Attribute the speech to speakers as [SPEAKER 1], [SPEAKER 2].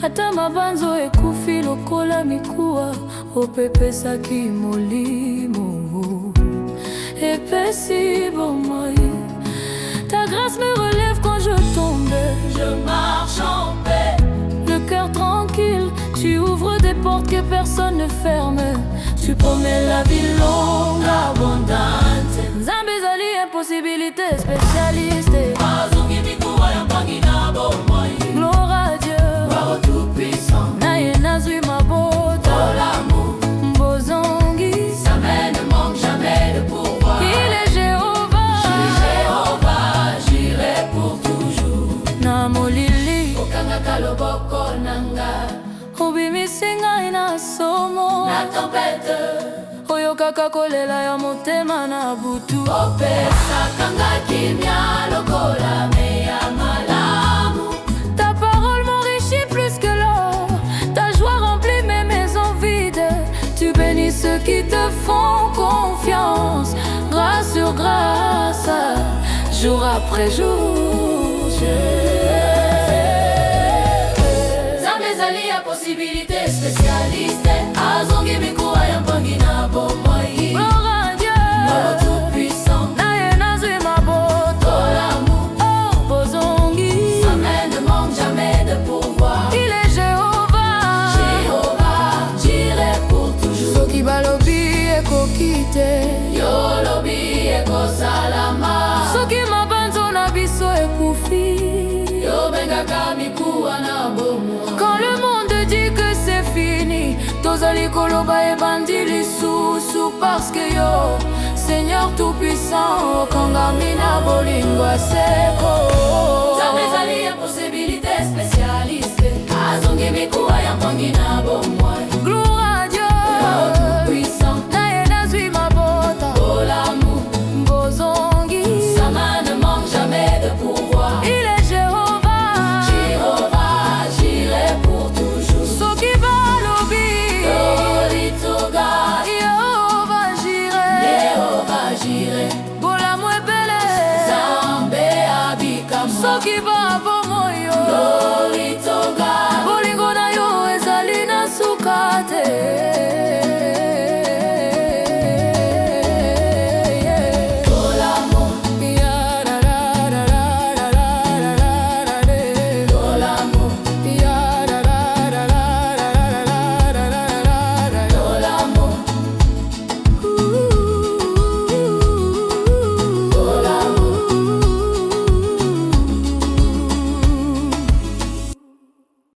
[SPEAKER 1] ata mabanzo ekufi lokola mikuwa, opepesaki molimo epesi bomoi. Ta grâce me relève quand je tombe, je marche en paix, le cœur tranquille. Tu ouvres des portes que personne ne ferme, tu promets la vie longue, abondante. Nzambe ezali impossibilité spécialiste. Gloire à Dieu, gloire tout puissant. Naye nazwi mabota, oh l'amour, mbozongi. Jamais ne manque jamais de pouvoir. Il est Jéhovah, je suis Jéhovah, j'irai pour toujours. Na molili, okangaka loboko nanga, obimisi ngai na somo, na tempête, oyokaka kolela ya motema na butu. Opesaka ngai kimia lokola meya malamu. Ta parole m'enrichit plus que l'or, ta joie remplit mes maisons vides. Tu bénis ceux qui te font confiance, grâce sur grâce, jour après jour. Nzambe ezali ya possibilité spécialiste, azongi mikuwa ya mpangi na bomoi. Gloire à Dieu, gloire tout puissant. Naye nazwi mabota, oh l'amour, oh bozongi. Jamais ne manque jamais de pouvoir. Il est Jéhovah, Jéhovah, j'irai pour toujours. Soki balobi ekokite, yo lobi ekosalama. Soki mabanzo na biso ekufi, yo bengaka mikuwa na bomoi. Quand le monde dit que c'est fini, tozali koloba ebandi lisusu, parce que yo Seigneur tout-puissant, okangami na bolingo seko. Nzambe ezali impossibilité.